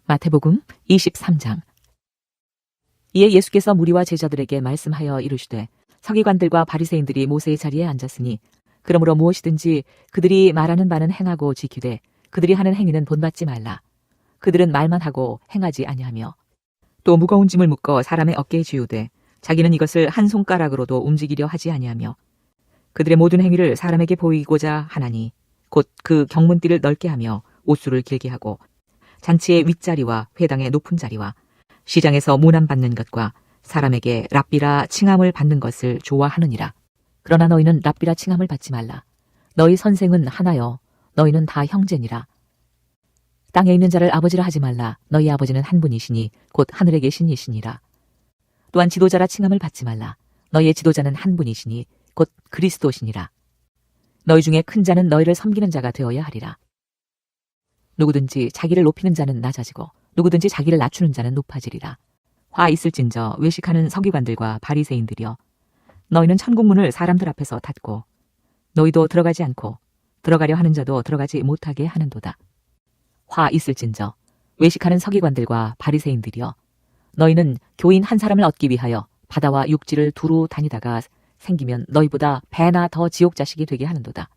마태복음 23장. 이에 예수께서 무리와 제자들에게 말씀하여 이르시되 서기관들과 바리새인들이 모세의 자리에 앉았으니 그러므로 무엇이든지 그들이 말하는 바는 행하고 지키되 그들이 하는 행위는 본받지 말라. 그들은 말만 하고 행하지 아니하며 또 무거운 짐을 묶어 사람의 어깨에 지우되 자기는 이것을 한 손가락으로도 움직이려 하지 아니하며 그들의 모든 행위를 사람에게 보이고자 하나니 곧 그 경문띠를 넓게 하며 옷수를 길게 하고 잔치의 윗자리와 회당의 높은 자리와 시장에서 모난받는 것과 사람에게 랍비라 칭함을 받는 것을 좋아하느니라. 그러나 너희는 랍비라 칭함을 받지 말라. 너희 선생은 하나여 너희는 다 형제니라. 땅에 있는 자를 아버지라 하지 말라. 너희 아버지는 한 분이시니 곧 하늘에 계신 이시니라. 또한 지도자라 칭함을 받지 말라. 너희의 지도자는 한 분이시니 곧 그리스도시니라. 너희 중에 큰 자는 너희를 섬기는 자가 되어야 하리라. 누구든지 자기를 높이는 자는 낮아지고 누구든지 자기를 낮추는 자는 높아지리라. 화 있을진저 외식하는 서기관들과 바리새인들이여, 너희는 천국문을 사람들 앞에서 닫고 너희도 들어가지 않고 들어가려 하는 자도 들어가지 못하게 하는도다. 화 있을진저 외식하는 서기관들과 바리새인들이여, 너희는 교인 한 사람을 얻기 위하여 바다와 육지를 두루 다니다가 생기면 너희보다 배나 더 지옥 자식이 되게 하는도다.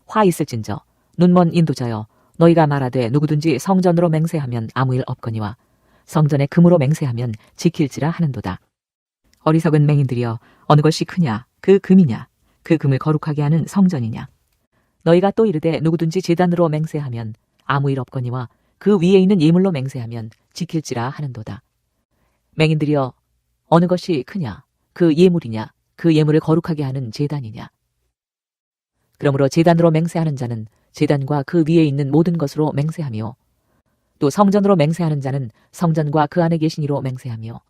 화 있을진저 눈먼 인도자여, 너희가 말하되 누구든지 성전으로 맹세하면 아무 일 없거니와 성전에 금으로 맹세하면 지킬지라 하는도다. 어리석은 맹인들이여, 어느 것이 크냐, 그 금이냐, 그 금을 거룩하게 하는 성전이냐. 너희가 또 이르되 누구든지 제단으로 맹세하면 아무 일 없거니와 그 위에 있는 예물로 맹세하면 지킬지라 하는도다. 맹인들이여, 어느 것이 크냐, 그 예물이냐, 그 예물을 거룩하게 하는 제단이냐. 그러므로 제단으로 맹세하는 자는 제단과 그 위에 있는 모든 것으로 맹세하며 또 성전으로 맹세하는 자는 성전과 그 안에 계신 이로 맹세하며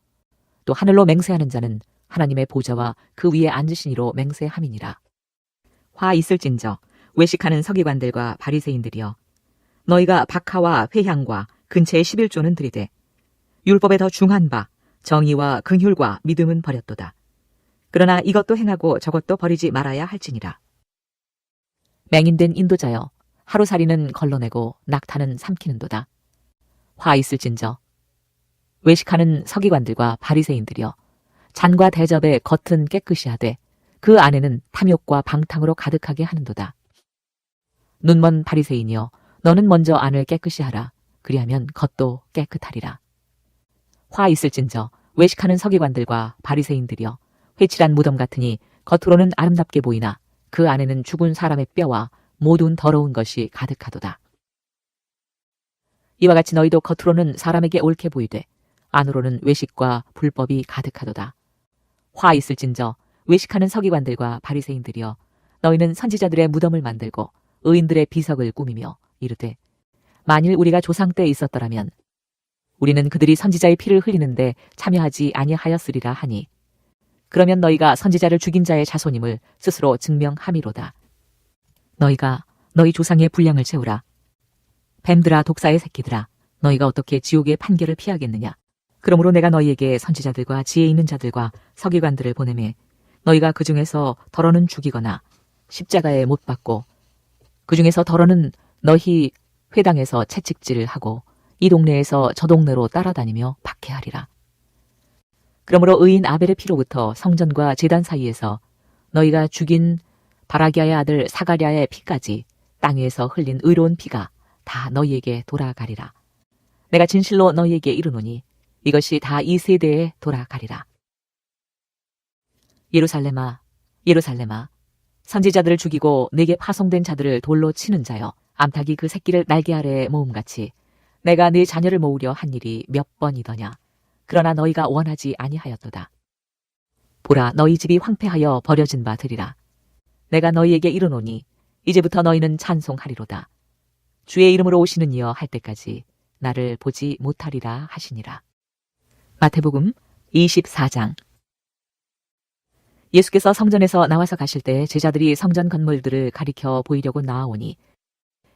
또 하늘로 맹세하는 자는 하나님의 보좌와 그 위에 앉으신 이로 맹세함이니라. 화 있을진저 외식하는 서기관들과 바리새인들이여, 너희가 박하와 회향과 근처의 11조는 들이되 율법에 더 중한 바 정의와 긍휼과 믿음은 버렸도다. 그러나 이것도 행하고 저것도 버리지 말아야 할지니라. 맹인된 인도자여, 하루살이는 걸러내고 낙타는 삼키는도다. 화 있을진저 외식하는 서기관들과 바리새인들이여, 잔과 대접의 겉은 깨끗이 하되 그 안에는 탐욕과 방탕으로 가득하게 하는도다. 눈먼 바리새인이여, 너는 먼저 안을 깨끗이 하라. 그리하면 겉도 깨끗하리라. 화 있을진저 외식하는 서기관들과 바리새인들이여, 회칠한 무덤 같으니 겉으로는 아름답게 보이나 그 안에는 죽은 사람의 뼈와 모든 더러운 것이 가득하도다. 이와 같이 너희도 겉으로는 사람에게 옳게 보이되 안으로는 외식과 불법이 가득하도다. 화 있을진저 외식하는 서기관들과 바리새인들이여, 너희는 선지자들의 무덤을 만들고 의인들의 비석을 꾸미며 이르되 만일 우리가 조상 때에 있었더라면 우리는 그들이 선지자의 피를 흘리는데 참여하지 아니하였으리라 하니, 그러면 너희가 선지자를 죽인 자의 자손임을 스스로 증명함이로다. 너희가 너희 조상의 분량을 채우라. 뱀들아, 독사의 새끼들아, 너희가 어떻게 지옥의 판결을 피하겠느냐. 그러므로 내가 너희에게 선지자들과 지혜 있는 자들과 서기관들을 보내매 너희가 그 중에서 덜어는 죽이거나 십자가에 못 박고 그 중에서 덜어는 너희 회당에서 채찍질을 하고 이 동네에서 저 동네로 따라다니며 박해하리라. 그러므로 의인 아벨의 피로부터 성전과 제단 사이에서 너희가 죽인 바라기아의 아들 사가랴의 피까지 땅 위에서 흘린 의로운 피가 다 너희에게 돌아가리라. 내가 진실로 너희에게 이르노니 이것이 다 이 세대에 돌아가리라. 예루살렘아, 예루살렘아, 선지자들을 죽이고 내게 파송된 자들을 돌로 치는 자여, 암탉이 그 새끼를 날개 아래에 모음같이 내가 네 자녀를 모으려 한 일이 몇 번이더냐. 그러나 너희가 원하지 아니하였도다. 보라, 너희 집이 황폐하여 버려진 바 되리라. 내가 너희에게 이르노니 이제부터 너희는 찬송하리로다. 주의 이름으로 오시는 이여 할 때까지 나를 보지 못하리라 하시니라. 마태복음 24장. 예수께서 성전에서 나와서 가실 때 제자들이 성전 건물들을 가리켜 보이려고 나아오니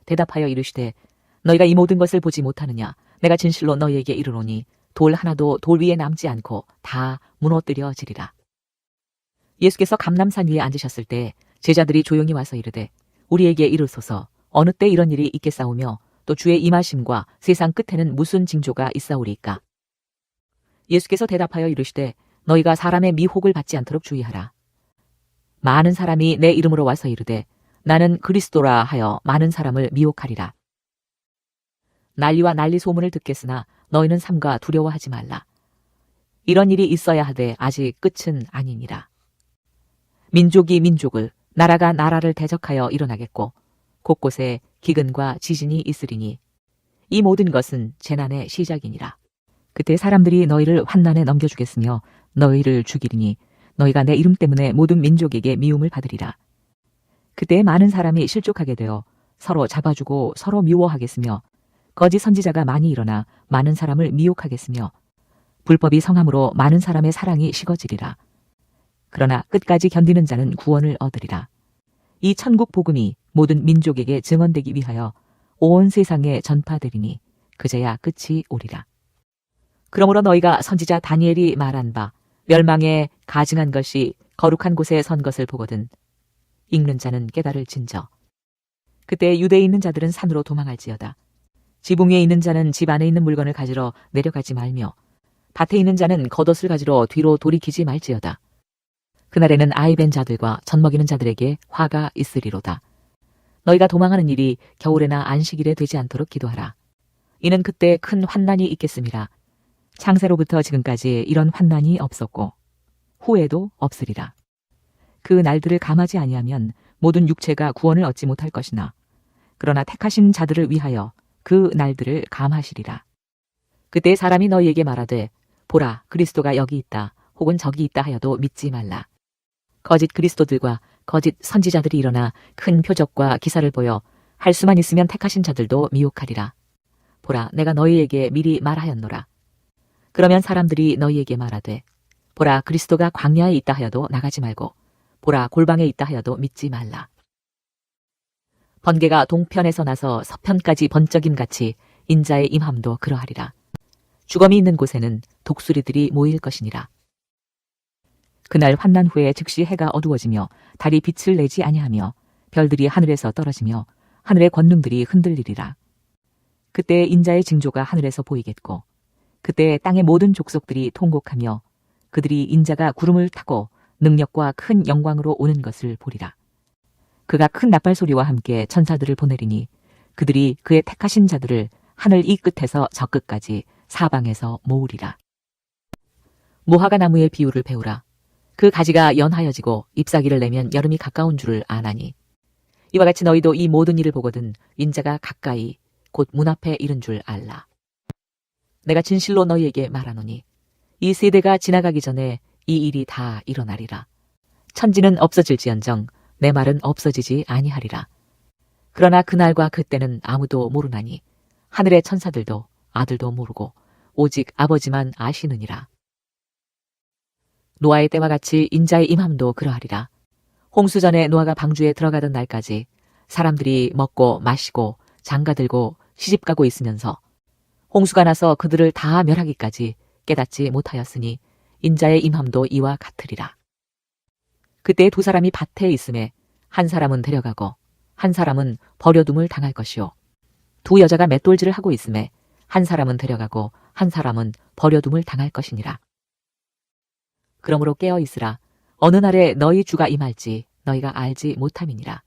대답하여 이르시되 너희가 이 모든 것을 보지 못하느냐. 내가 진실로 너희에게 이르노니 돌 하나도 돌 위에 남지 않고 다 무너뜨려지리라. 예수께서 감람산 위에 앉으셨을 때 제자들이 조용히 와서 이르되 우리에게 이르소서 어느 때 이런 일이 있겠사오며 또 주의 임하심과 세상 끝에는 무슨 징조가 있사오리까? 예수께서 대답하여 이르시되 너희가 사람의 미혹을 받지 않도록 주의하라. 많은 사람이 내 이름으로 와서 이르되 나는 그리스도라 하여 많은 사람을 미혹하리라. 난리와 난리 소문을 듣겠으나 너희는 삼가 두려워하지 말라. 이런 일이 있어야 하되 아직 끝은 아니니라. 민족이 민족을, 나라가 나라를 대적하여 일어나겠고 곳곳에 기근과 지진이 있으리니 이 모든 것은 재난의 시작이니라. 그때 사람들이 너희를 환난에 넘겨주겠으며 너희를 죽이리니 너희가 내 이름 때문에 모든 민족에게 미움을 받으리라. 그때 많은 사람이 실족하게 되어 서로 잡아주고 서로 미워하겠으며 거짓 선지자가 많이 일어나 많은 사람을 미혹하겠으며 불법이 성함으로 많은 사람의 사랑이 식어지리라. 그러나 끝까지 견디는 자는 구원을 얻으리라. 이 천국 복음이 모든 민족에게 증언되기 위하여 온 세상에 전파되리니 그제야 끝이 오리라. 그러므로 너희가 선지자 다니엘이 말한 바 멸망에 가증한 것이 거룩한 곳에 선 것을 보거든 읽는 자는 깨달을진저. 그때 유대에 있는 자들은 산으로 도망할지어다. 지붕 위에 있는 자는 집 안에 있는 물건을 가지러 내려가지 말며 밭에 있는 자는 겉옷을 가지러 뒤로 돌이키지 말지어다. 그날에는 아이 벤 자들과 젖 먹이는 자들에게 화가 있으리로다. 너희가 도망하는 일이 겨울에나 안식일에 되지 않도록 기도하라. 이는 그때 큰 환난이 있겠음이라. 창세로부터 지금까지 이런 환난이 없었고 후에도 없으리라. 그 날들을 감하지 아니하면 모든 육체가 구원을 얻지 못할 것이나 그러나 택하신 자들을 위하여 그 날들을 감하시리라. 그때 사람이 너희에게 말하되 보라 그리스도가 여기 있다 혹은 저기 있다 하여도 믿지 말라. 거짓 그리스도들과 거짓 선지자들이 일어나 큰 표적과 기사를 보여 할 수만 있으면 택하신 자들도 미혹하리라. 보라 내가 너희에게 미리 말하였노라. 그러면 사람들이 너희에게 말하되 보라 그리스도가 광야에 있다 하여도 나가지 말고 보라 골방에 있다 하여도 믿지 말라. 번개가 동편에서 나서 서편까지 번쩍임같이 인자의 임함도 그러하리라. 주검이 있는 곳에는 독수리들이 모일 것이니라. 그날 환난 후에 즉시 해가 어두워지며 달이 빛을 내지 아니하며 별들이 하늘에서 떨어지며 하늘의 권능들이 흔들리리라. 그때 인자의 징조가 하늘에서 보이겠고 그때 땅의 모든 족속들이 통곡하며 그들이 인자가 구름을 타고 능력과 큰 영광으로 오는 것을 보리라. 그가 큰 나팔 소리와 함께 천사들을 보내리니 그들이 그의 택하신 자들을 하늘 이 끝에서 저 끝까지 사방에서 모으리라. 무화과 나무의 비유를 배우라. 그 가지가 연하여지고 잎사귀를 내면 여름이 가까운 줄을 아나니 이와 같이 너희도 이 모든 일을 보거든 인자가 가까이 곧 문 앞에 이른 줄 알라. 내가 진실로 너희에게 말하노니 이 세대가 지나가기 전에 이 일이 다 일어나리라. 천지는 없어질지언정 내 말은 없어지지 아니하리라. 그러나 그날과 그때는 아무도 모르나니 하늘의 천사들도 아들도 모르고 오직 아버지만 아시느니라. 노아의 때와 같이 인자의 임함도 그러하리라. 홍수 전에 노아가 방주에 들어가던 날까지 사람들이 먹고 마시고 장가들고 시집가고 있으면서 홍수가 나서 그들을 다 멸하기까지 깨닫지 못하였으니 인자의 임함도 이와 같으리라. 그때 두 사람이 밭에 있음에 한 사람은 데려가고 한 사람은 버려둠을 당할 것이요 두 여자가 맷돌질을 하고 있음에 한 사람은 데려가고 한 사람은 버려둠을 당할 것이니라. 그러므로 깨어 있으라. 어느 날에 너희 주가 임할지 너희가 알지 못함이니라.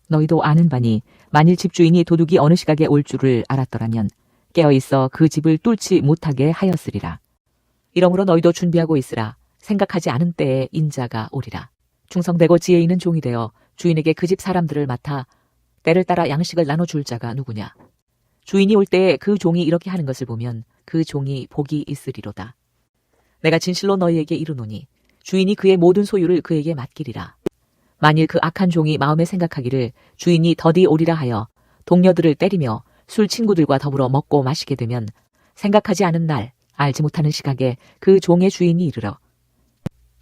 너희도 아는 바니 만일 집주인이 도둑이 어느 시각에 올 줄을 알았더라면 깨어 있어 그 집을 뚫지 못하게 하였으리라. 이러므로 너희도 준비하고 있으라. 생각하지 않은 때에 인자가 오리라. 충성되고 지혜 있는 종이 되어 주인에게 그 집 사람들을 맡아 때를 따라 양식을 나눠줄 자가 누구냐. 주인이 올 때에 그 종이 이렇게 하는 것을 보면 그 종이 복이 있으리로다. 내가 진실로 너희에게 이르노니 주인이 그의 모든 소유를 그에게 맡기리라. 만일 그 악한 종이 마음에 생각하기를 주인이 더디 오리라 하여 동료들을 때리며 술 친구들과 더불어 먹고 마시게 되면 생각하지 않은 날 알지 못하는 시각에 그 종의 주인이 이르러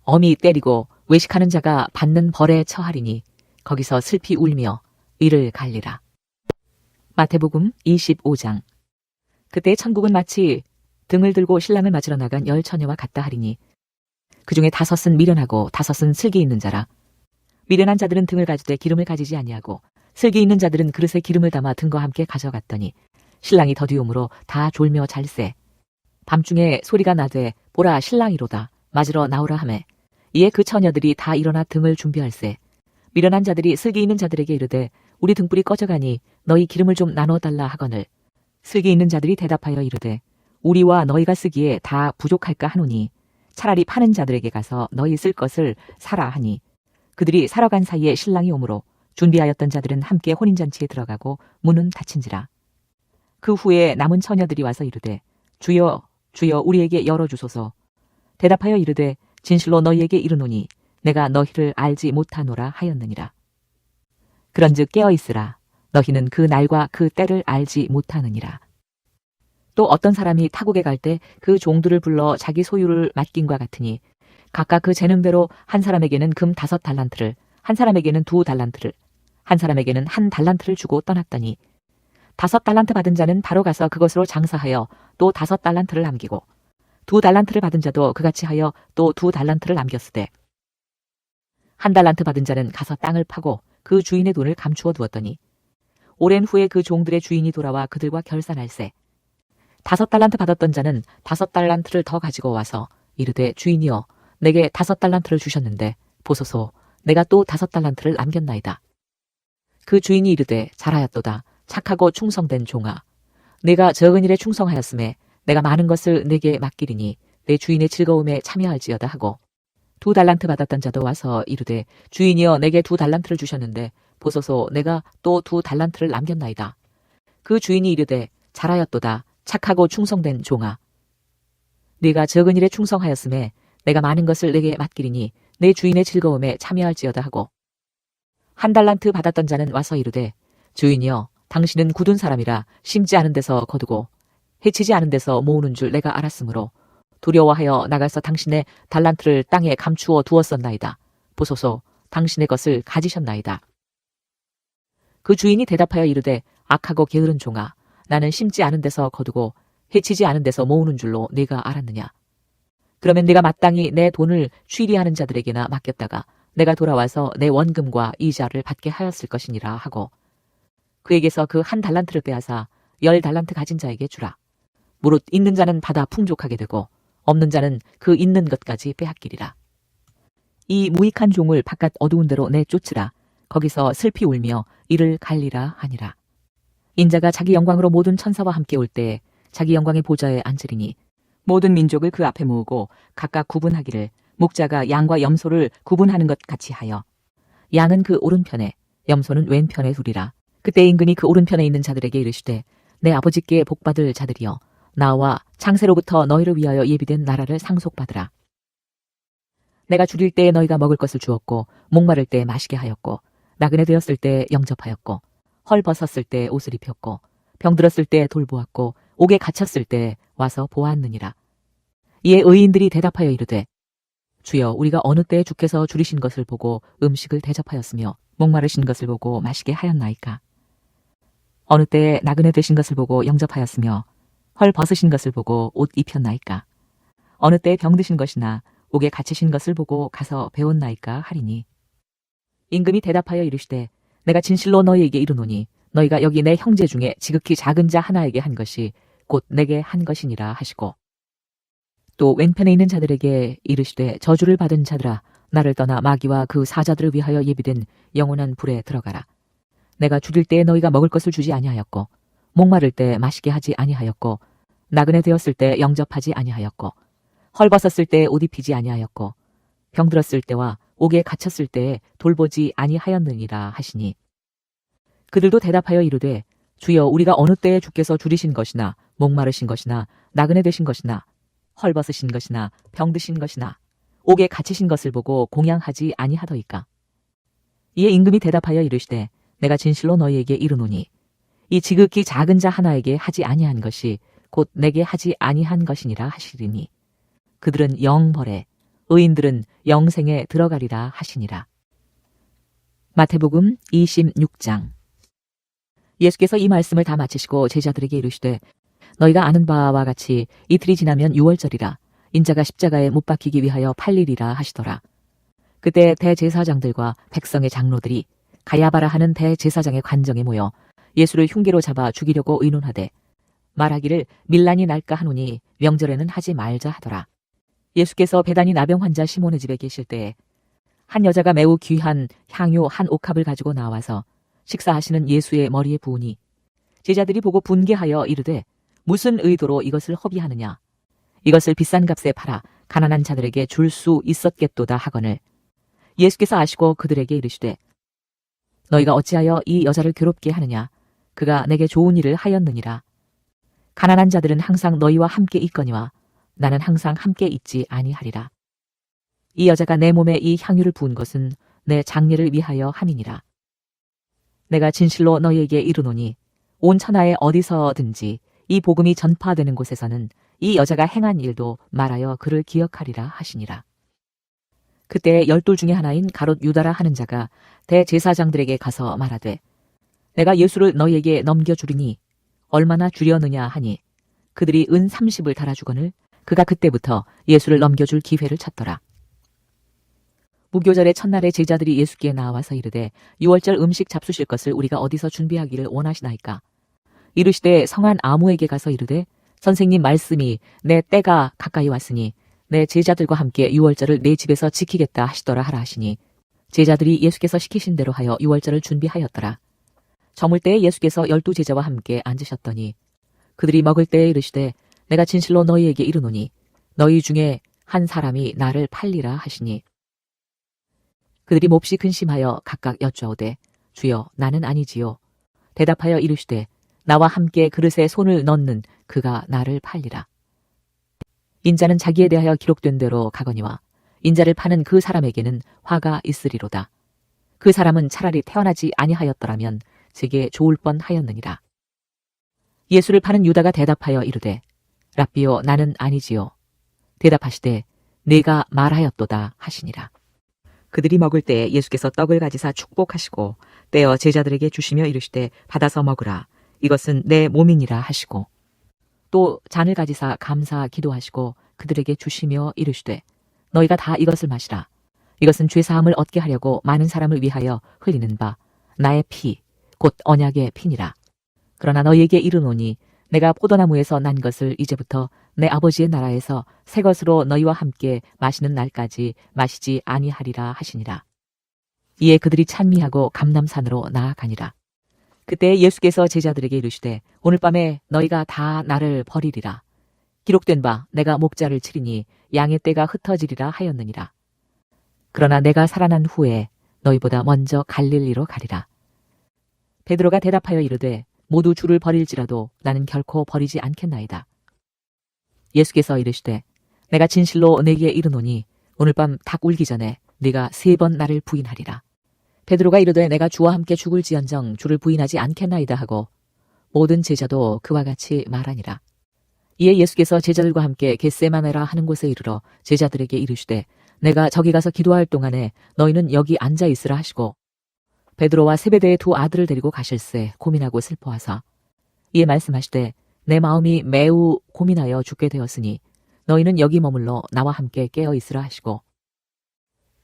엄히 때리고 외식하는 자가 받는 벌에 처하리니 거기서 슬피 울며 이를 갈리라. 마태복음 25장. 그때 천국은 마치 등을 들고 신랑을 맞으러 나간 10 처녀와 같다 하리니 그 중에 5은 미련하고 5은 슬기 있는 자라. 미련한 자들은 등을 가지되 기름을 가지지 아니하고 슬기 있는 자들은 그릇에 기름을 담아 등과 함께 가져갔더니 신랑이 더디움으로 다 졸며 잘세. 밤중에 소리가 나되 보라 신랑이로다 맞으러 나오라 하매 이에 그 처녀들이 다 일어나 등을 준비할세. 미련한 자들이 슬기 있는 자들에게 이르되 우리 등불이 꺼져가니 너희 기름을 좀 나눠달라 하거늘 슬기 있는 자들이 대답하여 이르되 우리와 너희가 쓰기에 다 부족할까 하노니 차라리 파는 자들에게 가서 너희 쓸 것을 사라 하니 그들이 사러 간 사이에 신랑이 오므로 준비하였던 자들은 함께 혼인잔치에 들어가고 문은 닫힌지라. 그 후에 남은 처녀들이 와서 이르되 주여 주여 우리에게 열어주소서. 대답하여 이르되 진실로 너희에게 이르노니 내가 너희를 알지 못하노라 하였느니라. 그런즉 깨어있으라. 너희는 그 날과 그 때를 알지 못하느니라. 또 어떤 사람이 타국에 갈 때 그 종들을 불러 자기 소유를 맡김과 같으니 각각 그 재능대로 한 사람에게는 금 5달란트를 한 사람에게는 2달란트를 한 사람에게는 1달란트를 주고 떠났더니 5달란트 받은 자는 바로 가서 그것으로 장사하여 또 5달란트를 남기고 2달란트를 받은 자도 그같이 하여 또 2달란트를 남겼으되 1달란트 받은 자는 가서 땅을 파고 그 주인의 돈을 감추어 두었더니 오랜 후에 그 종들의 주인이 돌아와 그들과 결산할세. 5달란트 받았던 자는 5달란트를 더 가지고 와서 이르되 주인이여 내게 5달란트를 주셨는데 보소서 내가 또 5달란트를 남겼나이다. 그 주인이 이르되 잘하였도다. 착하고 충성된 종아. 내가 적은 일에 충성하였음에 내가 많은 것을 내게 맡기리니 내 주인의 즐거움에 참여할지어다 하고 2달란트 받았던 자도 와서 이르되 주인이여 내게 2달란트를 주셨는데 보소서 내가 또 2달란트를 남겼나이다. 그 주인이 이르되 잘하였도다. 착하고 충성된 종아. 네가 적은 일에 충성하였음에 내가 많은 것을 내게 맡기리니 내 주인의 즐거움에 참여할지어다 하고 1달란트 받았던 자는 와서 이르되 주인이여 당신은 굳은 사람이라 심지 않은 데서 거두고 해치지 않은 데서 모으는 줄 내가 알았으므로 두려워하여 나가서 당신의 달란트를 땅에 감추어 두었었나이다. 보소서 당신의 것을 가지셨나이다. 그 주인이 대답하여 이르되 악하고 게으른 종아 나는 심지 않은 데서 거두고 해치지 않은 데서 모으는 줄로 네가 알았느냐. 그러면 내가 마땅히 내 돈을 취리하는 자들에게나 맡겼다가 내가 돌아와서 내 원금과 이자를 받게 하였을 것이니라 하고 그에게서 그 1달란트를 빼앗아 10달란트 가진 자에게 주라. 무릇 있는 자는 받아 풍족하게 되고 없는 자는 그 있는 것까지 빼앗기리라. 이 무익한 종을 바깥 어두운 데로 내쫓으라. 거기서 슬피 울며 이를 갈리라 하니라. 인자가 자기 영광으로 모든 천사와 함께 올 때에 자기 영광의 보좌에 앉으리니 모든 민족을 그 앞에 모으고 각각 구분하기를 목자가 양과 염소를 구분하는 것 같이 하여 양은 그 오른편에 염소는 왼편에 두리라. 그때 임금이 그 오른편에 있는 자들에게 이르시되 내 아버지께 복받을 자들이여 나와 창세로부터 너희를 위하여 예비된 나라를 상속받으라. 내가 줄일 때에 너희가 먹을 것을 주었고 목마를 때 마시게 하였고 나그네 되었을 때 영접하였고 헐 벗었을 때 옷을 입혔고 병들었을 때 돌보았고 옥에 갇혔을 때 와서 보았느니라. 이에 의인들이 대답하여 이르되 주여 우리가 어느 때에 주께서 줄이신 것을 보고 음식을 대접하였으며 목마르신 것을 보고 마시게 하였나이까. 어느 때에 나그네 되신 것을 보고 영접하였으며 헐 벗으신 것을 보고 옷 입혔나이까. 어느 때에 병드신 것이나 옥에 갇히신 것을 보고 가서 배웠나이까 하리니 임금이 대답하여 이르시되 내가 진실로 너희에게 이르노니 너희가 여기 내 형제 중에 지극히 작은 자 하나에게 한 것이 곧 내게 한 것이니라 하시고 또 왼편에 있는 자들에게 이르시되 저주를 받은 자들아 나를 떠나 마귀와 그 사자들을 위하여 예비된 영원한 불에 들어가라. 내가 줄일 때에 너희가 먹을 것을 주지 아니하였고 목마를 때 마시게 하지 아니하였고 나그네 되었을 때 영접하지 아니하였고 헐벗었을 때 옷 입히지 아니하였고 병들었을 때와 옥에 갇혔을 때에 돌보지 아니하였느니라 하시니 그들도 대답하여 이르되 주여 우리가 어느 때에 주께서 줄이신 것이나 목마르신 것이나 나그네 되신 것이나 헐벗으신 것이나 병드신 것이나 옥에 갇히신 것을 보고 공양하지 아니하더이까. 이에 임금이 대답하여 이르시되 내가 진실로 너희에게 이르노니 이 지극히 작은 자 하나에게 하지 아니한 것이 곧 내게 하지 아니한 것이니라 하시리니 그들은 영벌에 의인들은 영생에 들어가리라 하시니라. 마태복음 26장. 예수께서 이 말씀을 다 마치시고 제자들에게 이르시되 너희가 아는 바와 같이 이틀이 지나면 유월절이라 인자가 십자가에 못 박히기 위하여 팔리리라 하시더라. 그때 대제사장들과 백성의 장로들이 가야바라 하는 대제사장의 관정에 모여 예수를 흉계로 잡아 죽이려고 의논하되 말하기를 밀란이 날까 하노니 명절에는 하지 말자 하더라. 예수께서 베다니 나병 환자 시몬의 집에 계실 때에 한 여자가 매우 귀한 향유 한 옥합을 가지고 나와서 식사하시는 예수의 머리에 부으니 제자들이 보고 분개하여 이르되 무슨 의도로 이것을 허비하느냐. 이것을 비싼 값에 팔아 가난한 자들에게 줄 수 있었겠도다 하거늘 예수께서 아시고 그들에게 이르시되 너희가 어찌하여 이 여자를 괴롭게 하느냐. 그가 내게 좋은 일을 하였느니라. 가난한 자들은 항상 너희와 함께 있거니와 나는 항상 함께 있지 아니하리라. 이 여자가 내 몸에 이 향유를 부은 것은 내 장례를 위하여 함이니라. 내가 진실로 너희에게 이르노니 온 천하에 어디서든지 이 복음이 전파되는 곳에서는 이 여자가 행한 일도 말하여 그를 기억하리라 하시니라. 그때 12 중에 하나인 가롯 유다라 하는 자가 대제사장들에게 가서 말하되 내가 예수를 너희에게 넘겨주리니 얼마나 주려느냐 하니 그들이 은 30을 달아주거늘 그가 그때부터 예수를 넘겨줄 기회를 찾더라. 무교절의 첫날에 제자들이 예수께 나와서 이르되 유월절 음식 잡수실 것을 우리가 어디서 준비하기를 원하시나이까. 이르시되 성한 아무에게 가서 이르되 선생님 말씀이 내 때가 가까이 왔으니 내 제자들과 함께 유월절을 내 집에서 지키겠다 하시더라 하라 하시니 제자들이 예수께서 시키신 대로 하여 유월절을 준비하였더라. 저물 때에 예수께서 12 제자와 함께 앉으셨더니 그들이 먹을 때에 이르시되 내가 진실로 너희에게 이르노니 너희 중에 한 사람이 나를 팔리라 하시니 그들이 몹시 근심하여 각각 여쭈어오되 주여 나는 아니지요. 대답하여 이르시되 나와 함께 그릇에 손을 넣는 그가 나를 팔리라. 인자는 자기에 대하여 기록된 대로 가거니와 인자를 파는 그 사람에게는 화가 있으리로다. 그 사람은 차라리 태어나지 아니하였더라면 제게 좋을 뻔하였느니라. 예수를 파는 유다가 대답하여 이르되 랍비요 나는 아니지요. 대답하시되 내가 말하였도다 하시니라. 그들이 먹을 때에 예수께서 떡을 가지사 축복하시고 떼어 제자들에게 주시며 이르시되 받아서 먹으라. 이것은 내 몸이니라 하시고 또 잔을 가지사 감사 기도하시고 그들에게 주시며 이르시되 너희가 다 이것을 마시라. 이것은 죄사함을 얻게 하려고 많은 사람을 위하여 흘리는 바 나의 피 곧 언약의 피니라. 그러나 너희에게 이르노니 내가 포도나무에서 난 것을 이제부터 내 아버지의 나라에서 새 것으로 너희와 함께 마시는 날까지 마시지 아니하리라 하시니라. 이에 그들이 찬미하고 감람산으로 나아가니라. 그때 예수께서 제자들에게 이르시되 오늘 밤에 너희가 다 나를 버리리라. 기록된 바 내가 목자를 치리니 양의 떼가 흩어지리라 하였느니라. 그러나 내가 살아난 후에 너희보다 먼저 갈릴리로 가리라. 베드로가 대답하여 이르되 모두 주를 버릴지라도 나는 결코 버리지 않겠나이다. 예수께서 이르시되 내가 진실로 네게 이르노니 오늘 밤 닭 울기 전에 네가 3번 나를 부인하리라. 베드로가 이르되 내가 주와 함께 죽을지언정 주를 부인하지 않겠나이다 하고 모든 제자도 그와 같이 말하니라. 이에 예수께서 제자들과 함께 겟세마네라 하는 곳에 이르러 제자들에게 이르시되 내가 저기 가서 기도할 동안에 너희는 여기 앉아 있으라 하시고 베드로와 세베대의 2 아들을 데리고 가실새 고민하고 슬퍼하사 이에 말씀하시되 내 마음이 매우 고민하여 죽게 되었으니 너희는 여기 머물러 나와 함께 깨어 있으라 하시고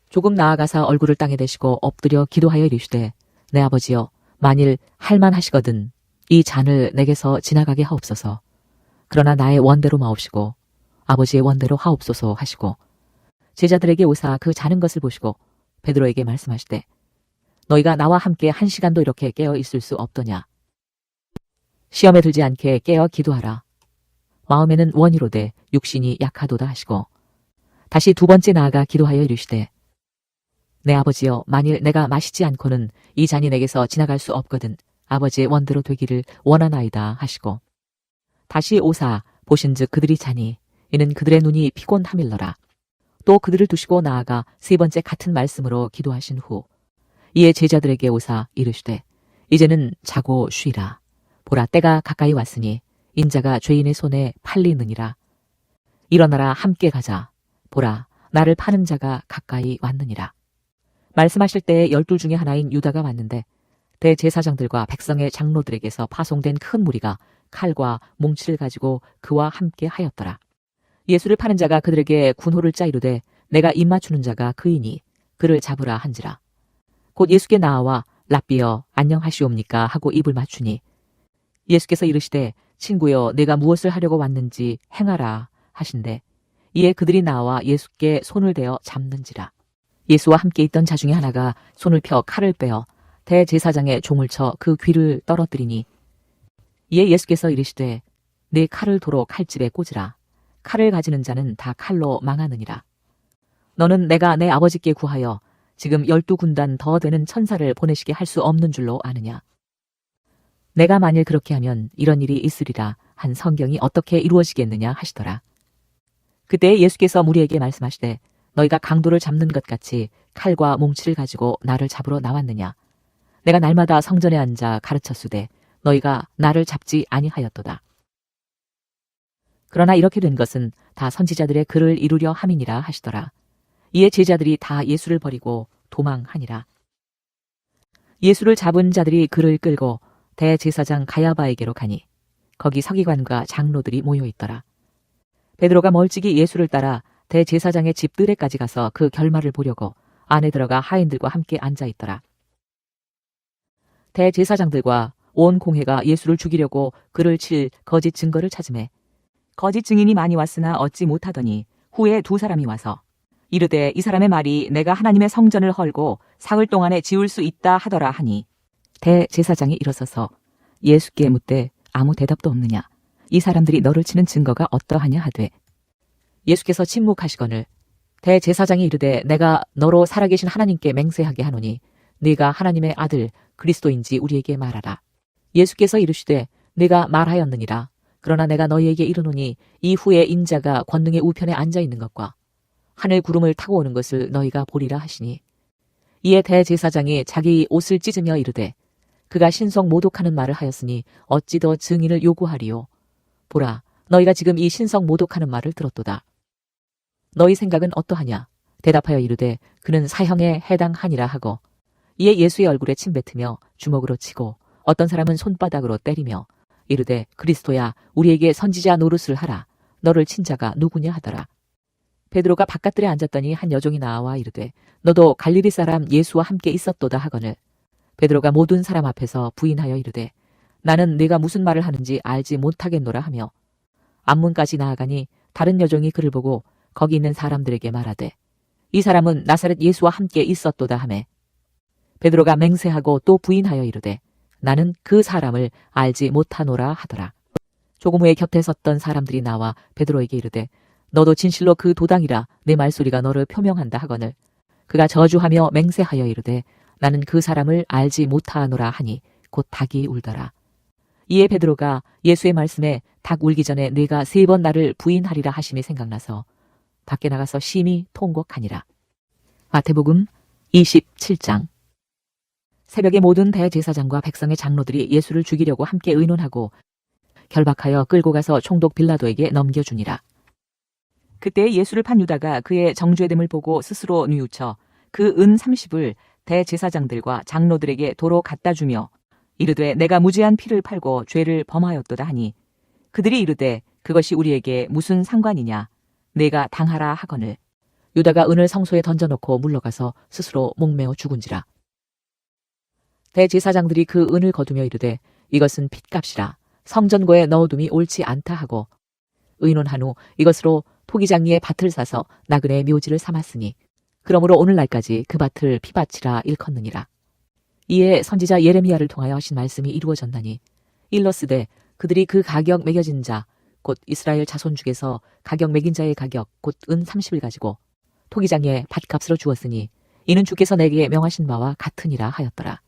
조금 나아가사 얼굴을 땅에 대시고 엎드려 기도하여 이르시되 내 아버지여 만일 할만하시거든 이 잔을 내게서 지나가게 하옵소서. 그러나 나의 원대로 마옵시고 아버지의 원대로 하옵소서 하시고 제자들에게 오사 그 자는 것을 보시고 베드로에게 말씀하시되 너희가 나와 함께 1시간도 이렇게 깨어 있을 수 없더냐. 시험에 들지 않게 깨어 기도하라. 마음에는 원이로되 육신이 약하도다 하시고 다시 2번째 나아가 기도하여 이르시되 내 아버지여 만일 내가 마시지 않고는 이 잔이 내게서 지나갈 수 없거든 아버지의 원대로 되기를 원하나이다 하시고 다시 오사 보신즉 그들이 자니 이는 그들의 눈이 피곤함일러라. 또 그들을 두시고 나아가 3번째 같은 말씀으로 기도하신 후 이에 제자들에게 오사 이르시되 이제는 자고 쉬라. 보라 때가 가까이 왔으니 인자가 죄인의 손에 팔리느니라. 일어나라 함께 가자. 보라 나를 파는 자가 가까이 왔느니라. 말씀하실 때에 12 중에 하나인 유다가 왔는데 대제사장들과 백성의 장로들에게서 파송된 큰 무리가 칼과 몽치를 가지고 그와 함께 하였더라. 예수를 파는 자가 그들에게 군호를 짜 이르되 내가 입맞추는 자가 그이니 그를 잡으라 한지라. 곧 예수께 나와 랍비여 안녕하시옵니까 하고 입을 맞추니 예수께서 이르시되 친구여 내가 무엇을 하려고 왔는지 행하라 하신대 이에 그들이 나와 예수께 손을 대어 잡는지라. 예수와 함께 있던 자 중에 하나가 손을 펴 칼을 빼어 대제사장의 종을 쳐 그 귀를 떨어뜨리니 이에 예수께서 이르시되 내 칼을 도로 칼집에 꽂으라. 칼을 가지는 자는 다 칼로 망하느니라. 너는 내가 내 아버지께 구하여 지금 12군단 더 되는 천사를 보내시게 할 수 없는 줄로 아느냐. 내가 만일 그렇게 하면 이런 일이 있으리라 한 성경이 어떻게 이루어지겠느냐 하시더라. 그때 예수께서 무리에게 말씀하시되 너희가 강도를 잡는 것 같이 칼과 몽치를 가지고 나를 잡으러 나왔느냐. 내가 날마다 성전에 앉아 가르쳤으되 너희가 나를 잡지 아니하였도다. 그러나 이렇게 된 것은 다 선지자들의 글을 이루려 함이니라 하시더라. 이에 제자들이 다 예수를 버리고 도망하니라. 예수를 잡은 자들이 그를 끌고 대제사장 가야바에게로 가니 거기 서기관과 장로들이 모여 있더라. 베드로가 멀찍이 예수를 따라 대제사장의 집 뜰에까지 가서 그 결말을 보려고 안에 들어가 하인들과 함께 앉아 있더라. 대제사장들과 온 공회가 예수를 죽이려고 그를 칠 거짓 증거를 찾으매 거짓 증인이 많이 왔으나 얻지 못하더니 후에 두 사람이 와서 이르되 이 사람의 말이 내가 하나님의 성전을 헐고 사흘 동안에 지을 수 있다 하더라 하니 대제사장이 일어서서 예수께 묻되 아무 대답도 없느냐. 이 사람들이 너를 치는 증거가 어떠하냐 하되 예수께서 침묵하시거늘 대제사장이 이르되 내가 너로 살아계신 하나님께 맹세하게 하노니 네가 하나님의 아들 그리스도인지 우리에게 말하라. 예수께서 이르시되 네가 말하였느니라. 그러나 내가 너희에게 이르노니 이후에 인자가 권능의 우편에 앉아 있는 것과 하늘 구름을 타고 오는 것을 너희가 보리라 하시니 이에 대제사장이 자기 옷을 찢으며 이르되 그가 신성 모독하는 말을 하였으니 어찌 더 증인을 요구하리요. 보라 너희가 지금 이 신성 모독하는 말을 들었도다. 너희 생각은 어떠하냐. 대답하여 이르되 그는 사형에 해당하니라 하고 이에 예수의 얼굴에 침뱉으며 주먹으로 치고 어떤 사람은 손바닥으로 때리며 이르되 그리스도야 우리에게 선지자 노릇을 하라. 너를 친 자가 누구냐 하더라. 베드로가 바깥들에 앉았더니 한 여종이 나와 이르되 너도 갈릴리 사람 예수와 함께 있었도다 하거늘 베드로가 모든 사람 앞에서 부인하여 이르되 나는 네가 무슨 말을 하는지 알지 못하겠노라 하며 앞문까지 나아가니 다른 여종이 그를 보고 거기 있는 사람들에게 말하되 이 사람은 나사렛 예수와 함께 있었도다 하매 베드로가 맹세하고 또 부인하여 이르되 나는 그 사람을 알지 못하노라 하더라. 조금 후에 곁에 섰던 사람들이 나와 베드로에게 이르되 너도 진실로 그 도당이라 내 말소리가 너를 표명한다 하거늘 그가 저주하며 맹세하여 이르되 나는 그 사람을 알지 못하노라 하니 곧 닭이 울더라. 이에 베드로가 예수의 말씀에 닭 울기 전에 네가 3번 나를 부인하리라 하심이 생각나서 밖에 나가서 심히 통곡하니라. 마태복음 27장. 새벽에 모든 대제사장과 백성의 장로들이 예수를 죽이려고 함께 의논하고 결박하여 끌고 가서 총독 빌라도에게 넘겨주니라. 그때 예수를 판 유다가 그의 정죄됨을 보고 스스로 뉘우쳐 그 은 30을 대제사장들과 장로들에게 도로 갖다 주며 이르되 내가 무죄한 피를 팔고 죄를 범하였도다 하니 그들이 이르되 그것이 우리에게 무슨 상관이냐. 내가 당하라 하거늘 유다가 은을 성소에 던져놓고 물러가서 스스로 목매어 죽은지라. 대제사장들이 그 은을 거두며 이르되 이것은 핏값이라 성전고에 넣어둠이 옳지 않다 하고 의논한 후 이것으로 토기장이의 밭을 사서 나그네의 묘지를 삼았으니 그러므로 오늘날까지 그 밭을 피밭이라 일컫느니라. 이에 선지자 예레미야를 통하여 하신 말씀이 이루어졌나니 일러스되 그들이 그 가격 매겨진 자 곧 이스라엘 자손 중에서 가격 매긴 자의 가격 곧 은 30을 가지고 토기장의 밭값으로 주었으니 이는 주께서 내게 명하신 바와 같으니라 하였더라.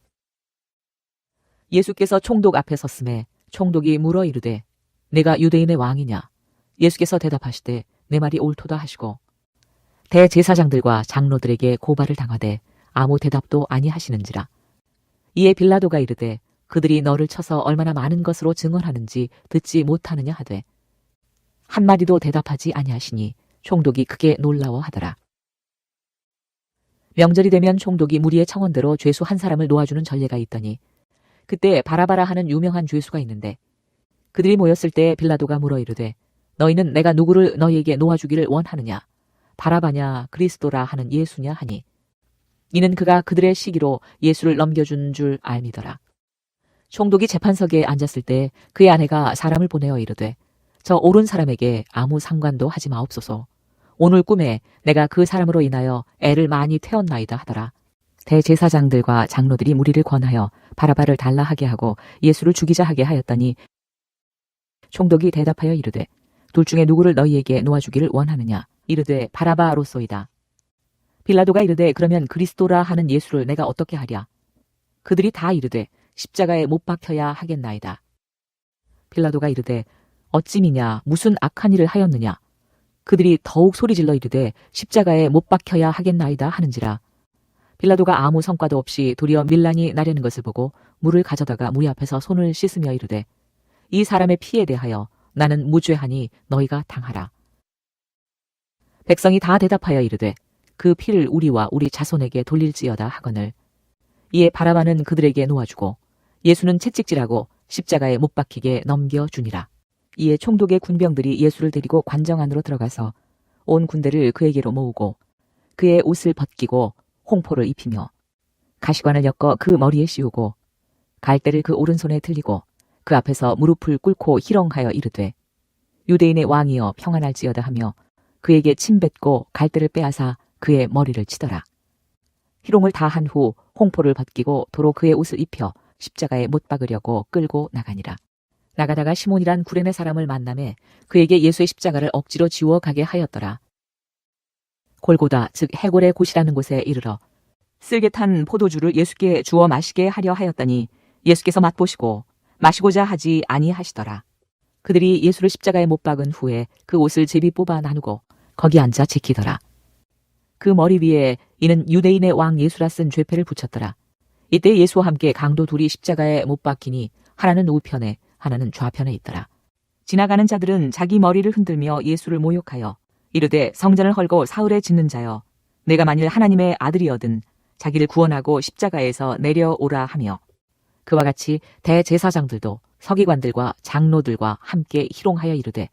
예수께서 총독 앞에 섰음에 총독이 물어 이르되 내가 유대인의 왕이냐. 예수께서 대답하시되 내 말이 옳도다 하시고 대제사장들과 장로들에게 고발을 당하되 아무 대답도 아니하시는지라. 이에 빌라도가 이르되 그들이 너를 쳐서 얼마나 많은 것으로 증언하는지 듣지 못하느냐 하되 한마디도 대답하지 아니하시니 총독이 크게 놀라워하더라. 명절이 되면 총독이 무리의 청원대로 죄수 한 사람을 놓아주는 전례가 있더니 그때 바라바라 하는 유명한 죄수가 있는데 그들이 모였을 때 빌라도가 물어 이르되 너희는 내가 누구를 너희에게 놓아주기를 원하느냐. 바라바냐 그리스도라 하는 예수냐 하니 이는 그가 그들의 시기로 예수를 넘겨준 줄 알미더라. 총독이 재판석에 앉았을 때 그의 아내가 사람을 보내어 이르되 저 옳은 사람에게 아무 상관도 하지 마옵소서. 오늘 꿈에 내가 그 사람으로 인하여 애를 많이 태웠나이다 하더라. 대제사장들과 장로들이 무리를 권하여 바라바를 달라하게 하고 예수를 죽이자 하게 하였더니 총독이 대답하여 이르되 둘 중에 누구를 너희에게 놓아주기를 원하느냐. 이르되 바라바로소이다. 빌라도가 이르되 그러면 그리스도라 하는 예수를 내가 어떻게 하랴. 그들이 다 이르되 십자가에 못 박혀야 하겠나이다. 빌라도가 이르되 어찌미냐 무슨 악한 일을 하였느냐. 그들이 더욱 소리질러 이르되 십자가에 못 박혀야 하겠나이다 하는지라. 빌라도가 아무 성과도 없이 도리어 밀란이 나려는 것을 보고 물을 가져다가 무리 앞에서 손을 씻으며 이르되 이 사람의 피에 대하여 나는 무죄하니 너희가 당하라. 백성이 다 대답하여 이르되 그 피를 우리와 우리 자손에게 돌릴지어다 하거늘. 이에 바라바는 그들에게 놓아주고 예수는 채찍질하고 십자가에 못 박히게 넘겨주니라. 이에 총독의 군병들이 예수를 데리고 관정 안으로 들어가서 온 군대를 그에게로 모으고 그의 옷을 벗기고 홍포를 입히며 가시관을 엮어 그 머리에 씌우고 갈대를 그 오른손에 들리고 그 앞에서 무릎을 꿇고 희롱하여 이르되 유대인의 왕이여 평안할지어다 하며 그에게 침 뱉고 갈대를 빼앗아 그의 머리를 치더라. 희롱을 다 한 후 홍포를 벗기고 도로 그의 옷을 입혀 십자가에 못 박으려고 끌고 나가니라. 나가다가 시몬이란 구레네 사람을 만나매 그에게 예수의 십자가를 억지로 지워 가게 하였더라. 골고다 즉 해골의 곳이라는 곳에 이르러 쓸개 탄 포도주를 예수께 주어 마시게 하려 하였더니 예수께서 맛보시고 마시고자 하지 아니하시더라. 그들이 예수를 십자가에 못 박은 후에 그 옷을 제비 뽑아 나누고 거기 앉아 지키더라. 그 머리 위에 이는 유대인의 왕 예수라 쓴 죄패를 붙였더라. 이때 예수와 함께 강도 둘이 십자가에 못 박히니 하나는 우편에 하나는 좌편에 있더라. 지나가는 자들은 자기 머리를 흔들며 예수를 모욕하여 이르되 성전을 헐고 사흘에 짓는 자여 내가 만일 하나님의 아들이어든 자기를 구원하고 십자가에서 내려오라 하며 그와 같이 대제사장들도 서기관들과 장로들과 함께 희롱하여 이르되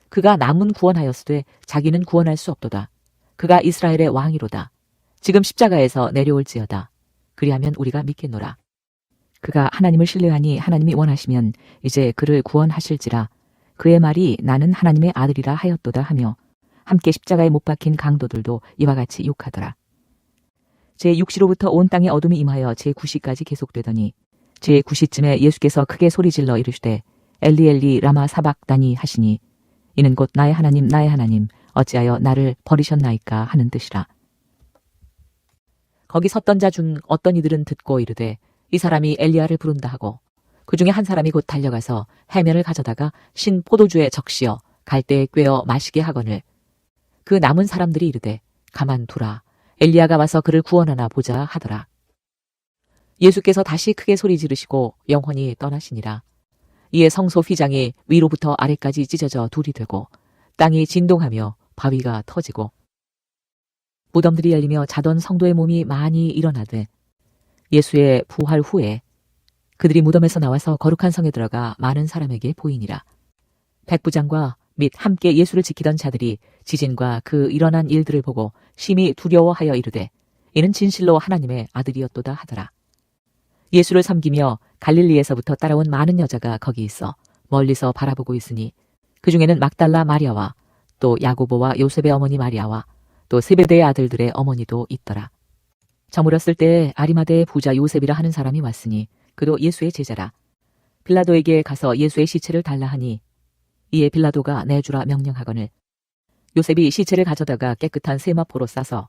그가 남은 구원하였으되 자기는 구원할 수 없도다. 그가 이스라엘의 왕이로다. 지금 십자가에서 내려올지어다. 그리하면 우리가 믿겠노라. 그가 하나님을 신뢰하니 하나님이 원하시면 이제 그를 구원하실지라. 그의 말이 나는 하나님의 아들이라 하였도다 하며 함께 십자가에 못 박힌 강도들도 이와 같이 욕하더라. 제6시로부터 온 땅에 어둠이 임하여 제9시까지 계속되더니 제9시쯤에 예수께서 크게 소리질러 이르시되 엘리 엘리 라마 사박다니 하시니 이는 곧 나의 하나님 어찌하여 나를 버리셨나이까 하는 뜻이라. 거기 섰던 자 중 어떤 이들은 듣고 이르되 이 사람이 엘리야를 부른다 하고 그 중에 한 사람이 곧 달려가서 해면을 가져다가 신 포도주에 적시어 갈대에 꿰어 마시게 하거늘 그 남은 사람들이 이르되 가만두라 엘리야가 와서 그를 구원하나 보자 하더라. 예수께서 다시 크게 소리 지르시고 영원히 떠나시니라. 이에 성소 휘장이 위로부터 아래까지 찢어져 둘이 되고 땅이 진동하며 바위가 터지고 무덤들이 열리며 자던 성도의 몸이 많이 일어나되 예수의 부활 후에 그들이 무덤에서 나와서 거룩한 성에 들어가 많은 사람에게 보이니라. 백부장과 및 함께 예수를 지키던 자들이 지진과 그 일어난 일들을 보고 심히 두려워하여 이르되 이는 진실로 하나님의 아들이었도다 하더라. 예수를 섬기며 갈릴리에서부터 따라온 많은 여자가 거기 있어 멀리서 바라보고 있으니 그 중에는 막달라 마리아와 또 야고보와 요셉의 어머니 마리아와 또 세베대의 아들들의 어머니도 있더라. 저물었을 때 아리마대의 부자 요셉이라 하는 사람이 왔으니 그도 예수의 제자라. 빌라도에게 가서 예수의 시체를 달라 하니 이에 빌라도가 내주라 명령하거늘 요셉이 시체를 가져다가 깨끗한 세마포로 싸서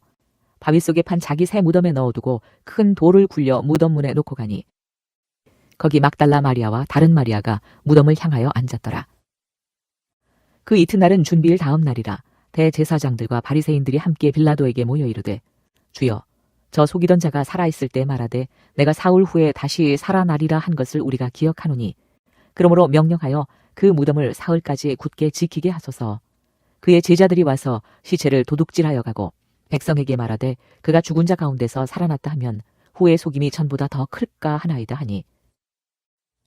바위 속에 판 자기 새 무덤에 넣어두고 큰 돌을 굴려 무덤 문에 놓고 가니 거기 막달라 마리아와 다른 마리아가 무덤을 향하여 앉았더라. 그 이튿날은 준비일 다음 날이라. 대제사장들과 바리새인들이 함께 빌라도에게 모여 이르되 주여 저 속이던 자가 살아있을 때 말하되 내가 사흘 후에 다시 살아나리라 한 것을 우리가 기억하노니 그러므로 명령하여 그 무덤을 사흘까지 굳게 지키게 하소서. 그의 제자들이 와서 시체를 도둑질하여 가고 백성에게 말하되 그가 죽은 자 가운데서 살아났다 하면 후의 속임이 전보다 더 클까 하나이다 하니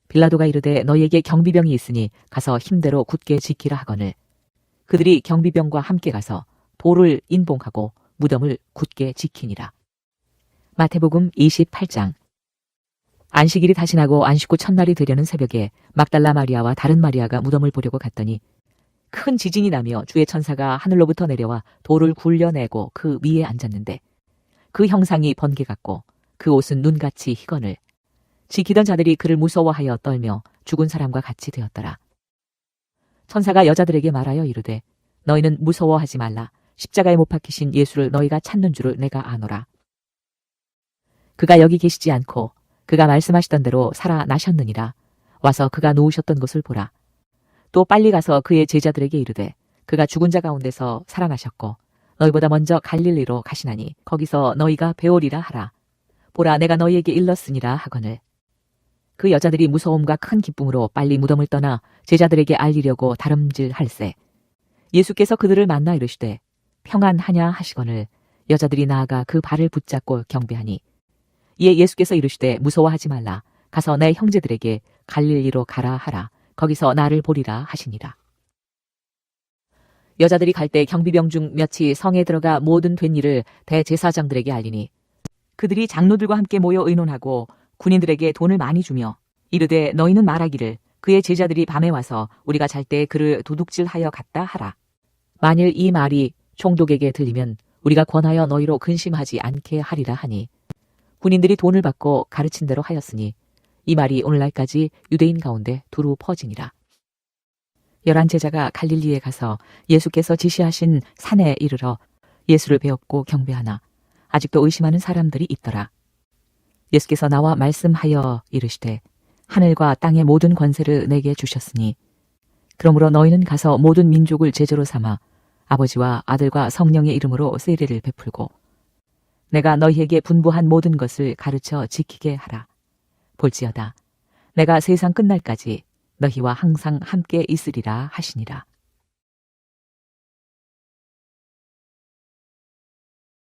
빌라도가 이르되 너희에게 경비병이 있으니 가서 힘대로 굳게 지키라 하거늘 그들이 경비병과 함께 가서 돌을 인봉하고 무덤을 굳게 지키니라. 마태복음 28장. 안식일이 다시 나고 안식 후 첫날이 되려는 새벽에 막달라 마리아와 다른 마리아가 무덤을 보려고 갔더니 큰 지진이 나며 주의 천사가 하늘로부터 내려와 돌을 굴려내고 그 위에 앉았는데 그 형상이 번개 같고 그 옷은 눈같이 희건을 지키던 자들이 그를 무서워하여 떨며 죽은 사람과 같이 되었더라. 천사가 여자들에게 말하여 이르되 너희는 무서워하지 말라. 십자가에 못 박히신 예수를 너희가 찾는 줄을 내가 아노라. 그가 여기 계시지 않고 그가 말씀하시던 대로 살아나셨느니라. 와서 그가 누우셨던 곳을 보라. 또 빨리 가서 그의 제자들에게 이르되 그가 죽은 자 가운데서 살아나셨고 너희보다 먼저 갈릴리로 가시나니 거기서 너희가 배우리라 하라. 보라, 내가 너희에게 일렀으니라 하거늘. 그 여자들이 무서움과 큰 기쁨으로 빨리 무덤을 떠나 제자들에게 알리려고 다름질할세. 예수께서 그들을 만나 이르시되 평안하냐 하시거늘 여자들이 나아가 그 발을 붙잡고 경배하니 이에 예수께서 이르시되 무서워하지 말라. 가서 내 형제들에게 갈릴리로 가라 하라. 거기서 나를 보리라 하시니라. 여자들이 갈 때 경비병 중 몇이 성에 들어가 모든 된 일을 대제사장들에게 알리니 그들이 장로들과 함께 모여 의논하고 군인들에게 돈을 많이 주며 이르되 너희는 말하기를 그의 제자들이 밤에 와서 우리가 잘 때 그를 도둑질하여 갔다 하라. 만일 이 말이 총독에게 들리면 우리가 권하여 너희로 근심하지 않게 하리라 하니 군인들이 돈을 받고 가르친 대로 하였으니 이 말이 오늘날까지 유대인 가운데 두루 퍼지니라. 11 제자가 갈릴리에 가서 예수께서 지시하신 산에 이르러 예수를 배웠고 경배하나 아직도 의심하는 사람들이 있더라. 예수께서 나와 말씀하여 이르시되 하늘과 땅의 모든 권세를 내게 주셨으니 그러므로 너희는 가서 모든 민족을 제자로 삼아 아버지와 아들과 성령의 이름으로 세례를 베풀고 내가 너희에게 분부한 모든 것을 가르쳐 지키게 하라. 볼지어다 내가 세상 끝날까지 너희와 항상 함께 있으리라 하시니라.